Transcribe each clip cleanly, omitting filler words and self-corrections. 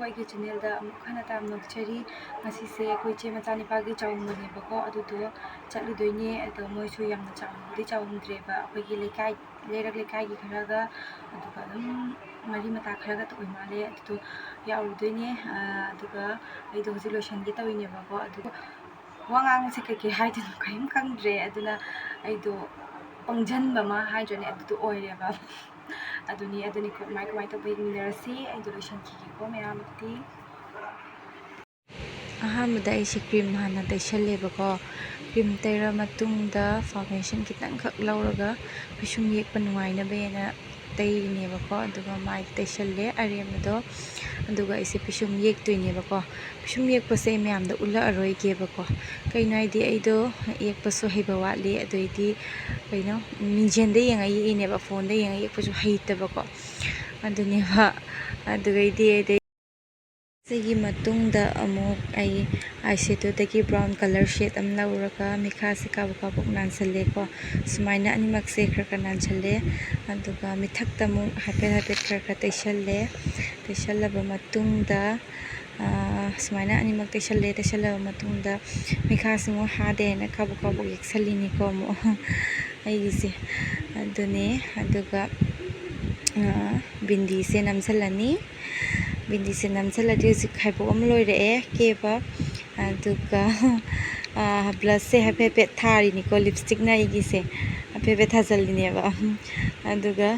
ꯑꯩꯒꯤ ꯆꯦꯅꯦꯜꯗ ꯑꯃꯨꯛ ꯍꯟꯅ ꯇꯥꯝꯅꯛꯆꯔꯤ ꯉꯁꯤꯁꯦ ꯑꯩꯈꯣꯏ ꯏꯆꯦ ꯃꯆꯥꯅꯤꯄꯥꯒꯤ ꯆꯥꯎꯝꯕꯅꯦꯕꯀꯣ ꯑꯗꯨꯗꯣ ꯆꯠꯂꯨꯗꯣꯏꯅꯦ ꯑꯗꯣ ꯃꯣꯏꯁꯨ ꯌꯥꯝꯅ ꯆꯥꯎꯕꯗꯤ ꯆꯥꯎꯝꯗ꯭ꯔꯦꯕ ꯑꯩꯈꯣꯏꯒꯤ ꯂꯩꯀꯥꯏ ꯂꯩꯀꯥꯏꯒꯤ ꯈꯔꯒ ꯑꯗꯨꯒ ꯑꯗꯨꯝ ꯃꯔꯤ ꯃꯇꯥ ꯈꯔꯒ ꯑꯣꯏ ꯃꯥꯜꯂꯦ ꯑꯗꯨꯗꯣ ꯌꯥꯎꯔꯨꯗꯣꯏꯅꯦ ꯑꯗꯨꯒ ꯑꯩꯗꯣ ꯍꯧꯖꯤꯛ ꯂꯣꯏꯁꯟꯒꯦ ꯇꯧꯔꯤꯅꯦꯕꯀꯣ ꯑꯗꯨꯒ ꯋꯥ ꯉꯥꯡꯕꯁꯦ ꯀꯩꯀꯩ ꯍꯥꯏꯗꯣꯏꯅꯣ ꯀꯔꯤꯝ ꯈꯪꯗ꯭ꯔꯦ ꯑꯗꯨꯅ ꯑꯩꯗꯣ ꯄꯪꯖꯟꯕ ꯑꯃ ꯍꯥꯏꯗ꯭ꯔꯅꯦ ꯑꯗꯨꯗꯣ ꯑꯣꯏꯔꯦꯕ ꯑꯗꯨꯅꯤ ꯀꯃꯥꯏ ꯇꯧꯕ ꯌꯦꯡꯃꯤꯟꯅꯔꯁꯤ ꯑꯩꯗꯣ ꯂꯣꯏꯁꯟꯈꯤꯒꯦꯀꯣ ꯃꯌꯥꯝꯗꯤ ꯑꯍꯥꯟꯕꯗ ꯑꯩꯁꯦ ꯀ꯭ꯔꯤꯝ ꯍꯥꯟꯅ ꯇꯩꯁꯜꯂꯦꯕꯀꯣ ꯀ꯭ꯔꯤꯝ ꯇꯩꯔ ꯃꯇꯨꯡꯗ ꯐꯥꯎꯟꯗꯦꯁꯟ ꯈꯤꯇꯪꯈꯛ ꯂꯧꯔꯒ ꯄꯤꯁꯨꯝ ꯌꯦꯛꯄ ꯅꯨꯡꯉꯥꯏꯅꯕꯅ ꯇꯩꯔꯤꯅꯦꯕꯀꯣ ꯑꯗꯨꯒ ꯃꯥꯏ ꯇꯩꯁꯜꯂꯦ ꯑꯔꯦꯝꯕꯗꯣ ꯑꯗꯨꯒ ꯑꯩꯁꯦ ꯄꯤꯁꯨꯝ ꯌꯦꯛꯇꯣꯏꯅꯦꯕꯀꯣ ꯄꯤꯁꯨꯝ ꯌꯦꯛꯄꯁꯦ ꯑꯩ ꯃꯌꯥꯝꯗ ꯎꯠꯂꯛꯑꯔꯣꯏꯒꯦꯕꯀꯣ ꯀꯩꯅꯣ ꯍꯥꯏꯗꯤ ꯑꯩꯗꯣ ꯌꯦꯛꯄꯁꯨ ꯍꯩꯕ ꯋꯥꯠꯂꯤ ꯑꯗꯨꯏꯗꯤ ꯀꯩꯅꯣ ꯃꯤꯡꯖꯦꯜꯗ ꯌꯦꯡꯉ ꯌꯦꯛꯏꯅꯦꯕ ꯐꯣꯟꯗ ꯌꯦꯡꯉ ꯌꯦꯛꯄꯁꯨ ꯍꯩꯇꯕꯀꯣ ꯑꯗꯨꯅꯦꯕ ꯑꯗꯨꯒꯩꯗꯤ ꯁꯤꯒꯤ ꯃꯇꯨꯡꯗ ꯑꯃꯨꯛ ꯑꯩ ꯑꯥꯏꯁꯦꯗꯣꯗꯒꯤ ꯕ꯭ꯔꯥꯎꯟ ꯀꯂꯔ ꯁꯦꯠ ꯑꯃ ꯂꯧꯔꯒ ꯃꯤꯠꯈꯥꯁꯦ ꯀꯥꯕꯛ ꯅꯥꯟꯁꯜꯂꯦꯀꯣ ꯁꯨꯃꯥꯏꯅ ꯑꯅꯤꯃꯛꯁꯦ ꯈꯔ ꯅꯥꯟꯁꯜꯂꯦ ꯑꯗꯨꯒ ꯃꯤꯊꯛꯇ ꯑꯃꯨꯛ ꯍꯥꯏꯐꯦꯠ ꯈꯔ ꯇꯩꯁꯜꯂꯦ ꯇꯩꯁꯜꯂꯕ ꯃꯇꯨꯡꯗ ꯁꯨꯃꯥꯏꯅ ꯑꯅꯤꯃꯛ ꯇꯩꯁꯜꯂꯕ ꯃꯇꯨꯡꯗ ꯃꯤꯠꯈꯥꯁꯤ ꯑꯃꯨꯛ ꯍꯥꯗꯦꯅ ꯀꯥꯕꯛ ꯌꯦꯛꯁꯜꯂꯤꯅꯤꯀꯣ ꯑꯃꯨꯛ ꯑꯩꯒꯤꯁꯦ ꯑꯗꯨꯅꯦ ꯑꯗꯨꯒ ꯕꯤꯟꯗꯤꯁꯦ ꯅꯝꯁꯜꯂꯅꯤ ꯕꯤꯟꯗꯤꯁꯦ ꯅꯝꯁꯜꯂꯗꯤ ꯍꯧꯖꯤꯛ ꯈꯥꯏꯕꯣꯛ ꯑꯃ ꯂꯣꯏꯔꯛꯑꯦ ꯀꯦꯕ ꯑꯗꯨꯒ ꯕ꯭ꯂꯁꯁꯦ ꯍꯥꯏꯐꯦꯠ ꯊꯥꯔꯤꯅꯤꯀꯣ ꯂꯤꯞꯁꯇꯤꯛꯅ ꯑꯩꯒꯤꯁꯦ ꯍꯥꯏꯐꯦꯠ ꯊꯥꯖꯜꯂꯤꯅꯦꯕ ꯑꯗꯨꯒ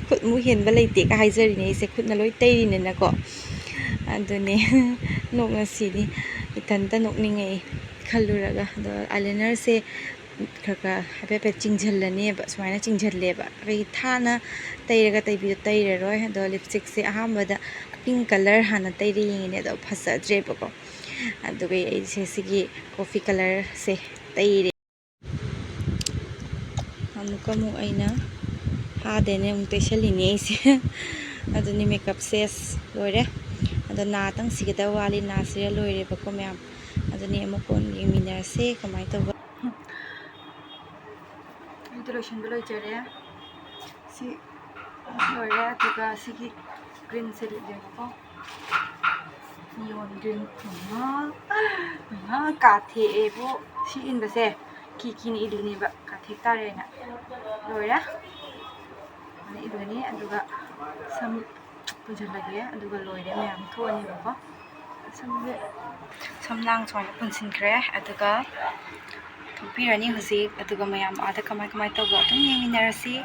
ꯈꯨꯠꯃꯨꯛ ꯍꯦꯟꯕ ꯂꯩꯇꯦꯒ ꯍꯥꯏꯖꯔꯤꯅꯦ ꯑꯩꯁꯦ ꯈꯨꯠꯅ ꯂꯣꯏ ꯇꯩꯔꯤꯅꯤꯅꯀꯣ ꯑꯗꯨꯅꯦ ꯅꯣꯛꯅ ꯁꯤꯅꯤ ꯏꯊꯟꯇ ꯅꯣꯛꯅꯤꯡꯉꯛꯏ ꯈꯜꯂꯨꯔꯒ ꯑꯗꯣ ꯑꯥꯏꯂꯥꯏꯅꯔꯁꯦ ꯈꯔ ꯍꯥꯏꯐꯦꯠ ꯆꯤꯡꯁꯤꯜꯂꯅꯦꯕ ꯁꯨꯃꯥꯏꯅ ꯆꯤꯡꯁꯤꯜꯂꯦꯕ ꯑꯩꯈꯣꯏꯒꯤ ꯊꯥꯅ ꯇꯩꯔꯒ ꯇꯩꯕꯤꯗꯣ ꯇꯩꯔꯔꯣꯏ ꯑꯗꯣ ꯂꯤꯞꯁꯇꯤꯛꯁꯦ ꯑꯍꯥꯟꯕꯗ ꯄꯤꯡ ꯀꯂꯔ ꯍꯥꯟꯅ ꯇꯩꯔ ꯌꯦꯡꯉꯤꯅꯦ ꯑꯗꯣ ꯐꯖꯗ꯭ꯔꯦꯕꯀꯣ ꯑꯗꯨꯒ ꯑꯩꯁꯦ ꯁꯤꯒꯤ ꯀꯣꯐꯤ ꯀꯂꯔꯁꯦ ꯇꯩꯔꯦ ꯑꯃꯨꯛ ꯑꯩꯅ ꯍꯥꯗꯦꯅꯦ ꯑꯃꯨꯛ ꯇꯩꯁꯜꯂꯤꯅꯦ ꯑꯩꯁꯦ ꯑꯗꯨꯅꯤ ꯃꯦꯀꯞꯁꯦ ꯂꯣꯏꯔꯦ ꯑꯗꯣ ꯅꯥꯇꯪ ꯁꯤꯒꯗꯕ ꯋꯥꯠꯂꯤ ꯅꯥꯁꯤꯔ ꯂꯣꯏꯔꯦꯕꯀꯣ ꯃꯌꯥꯝ ꯑꯗꯨꯅꯤ ꯑꯃꯨꯛ ꯀꯣꯟ ꯌꯦꯡꯃꯤꯟꯅꯔꯁꯦ ꯀꯃꯥꯏꯅ ꯇꯧꯕ ꯑꯩꯗꯣ ꯂꯣꯏꯁꯤꯟꯕ ꯂꯣꯏꯖꯔꯦ ꯁꯤ ꯂꯣꯏꯔꯦ ꯑꯗꯨꯒ ꯁꯤꯒꯤ ꯒ꯭ꯔꯤꯟꯁꯦ ꯂꯤꯠꯂꯦꯕꯀꯣ ꯅꯤꯌꯣꯟ ꯒ꯭ꯔꯤꯟ ꯀꯥꯊꯦꯛꯑꯦꯕꯨ ꯁꯤ ꯏꯟꯕꯁꯦ ꯀꯤꯅ ꯏꯜꯂꯤꯅꯦꯕ ꯀꯥꯊꯦꯛ ꯇꯥꯔꯦꯅ ꯂꯣꯏꯔꯦ ꯏꯜꯂꯅꯤ ꯑꯗꯨꯒ ꯁꯝ ꯄꯨꯟꯁꯤꯜꯂꯒꯦ ꯑꯗꯨꯒ ꯂꯣꯏꯔꯦ ꯃꯌꯥꯝ ꯊꯣꯛꯑꯅꯤꯕꯀꯣ ꯁꯝꯁꯦ ꯁꯝꯂꯥꯡ ꯁꯨꯃꯥꯏꯅ ꯄꯨꯟꯁꯤꯟꯈ꯭ꯔꯦ ꯑꯗꯨꯒ ꯊꯣꯛꯄꯤꯔꯅꯤ ꯍꯧꯖꯤꯛ ꯑꯗꯨꯒ ꯃꯌꯥꯝ ꯑꯥꯗ ꯀꯃꯥꯏ ꯇꯧꯕ ꯑꯗꯨꯝ ꯌꯦꯡꯃꯤꯟꯅꯔꯁꯤ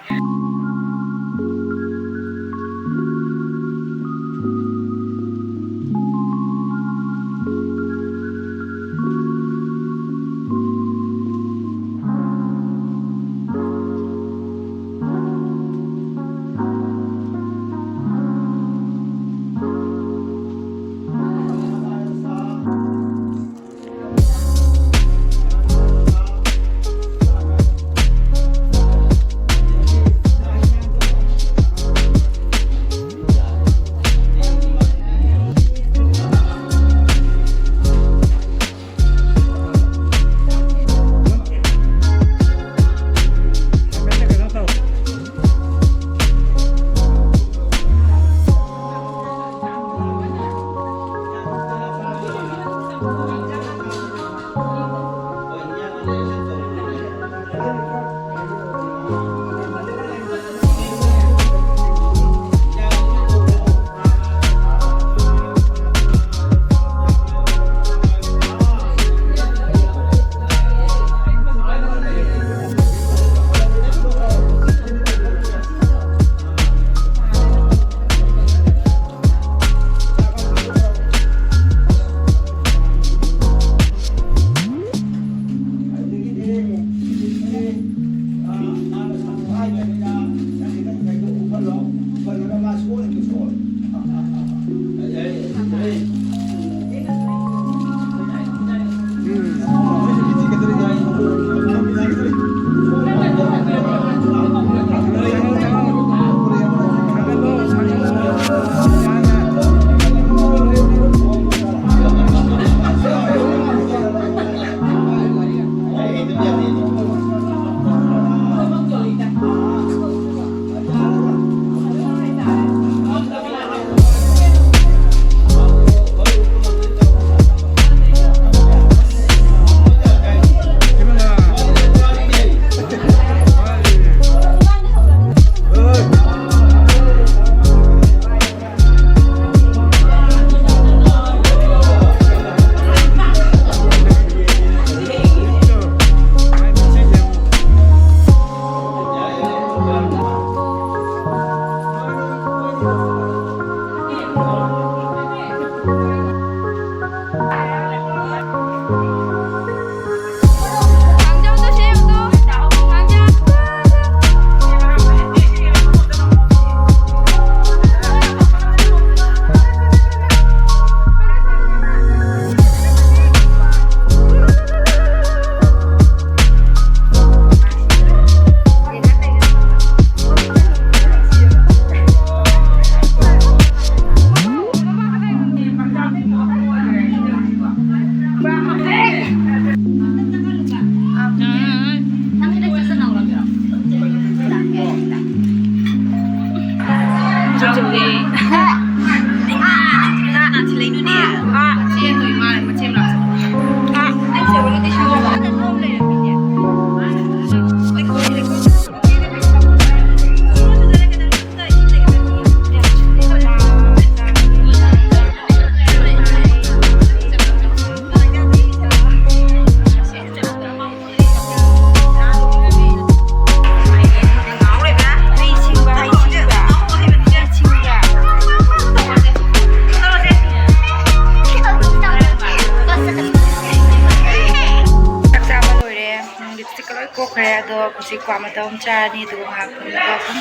ꯂꯤꯞꯁꯇꯤꯛꯀ ꯂꯣꯏ ꯀꯣꯛꯈ꯭ꯔꯦ ꯑꯗꯣ ꯍꯧꯖꯤꯛ ꯀ꯭ꯋꯥ ꯃꯇꯝ ꯑꯃ ꯆꯥꯔꯅꯤ ꯑꯗꯨꯒ ꯉꯥꯏꯍꯥꯛ ꯐꯝꯃꯒ ꯑꯗꯨꯝ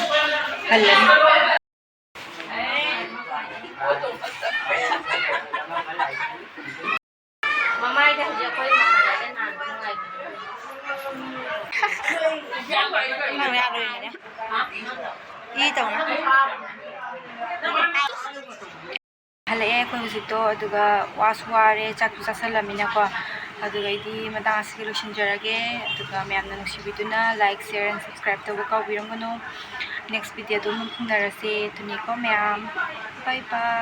ꯍꯜꯂꯅꯤ ꯃꯃꯥꯏꯗ ꯍꯧꯖꯤꯛ ꯑꯩꯈꯣꯏ ꯃꯈꯥꯗ ꯅꯨꯡꯉꯥꯏꯕꯅꯦ ꯏ ꯇꯧꯅ ꯍꯜꯂꯛꯑꯦ ꯑꯩꯈꯣꯏ ꯍꯧꯖꯤꯛꯇꯣ ꯑꯗꯨꯒ ꯋꯥꯁꯨ ꯋꯥꯔꯦ ꯆꯥꯛꯁꯨ ꯆꯥꯁꯜꯂꯝꯃꯤꯅꯀꯣ ꯑꯗꯨꯒ ꯑꯩꯗꯤ ꯃꯇꯥꯡ ꯑꯁꯤꯒꯤ ꯂꯣꯏꯁꯤꯟꯖꯔꯒꯦ ꯑꯗꯨꯒ ꯃꯌꯥꯝꯅ ꯅꯨꯡꯁꯤꯕꯤꯗꯨꯅ ꯂꯥꯏꯛ ꯁꯤꯌꯔ ꯑꯦꯟ ꯁꯕꯁꯀ꯭ꯔꯥꯏꯕ ꯇꯧꯕ ꯀꯥꯎꯕꯤꯔꯝꯒꯅꯨ ꯅꯦꯛꯁ ꯚꯤꯗꯤꯑꯣ ꯑꯗꯨꯝ ꯊꯨꯡꯅꯔꯁꯦ ꯑꯗꯨꯅꯤꯀꯣ ꯃꯌꯥꯝ ꯕꯥꯏ ꯕꯥꯏ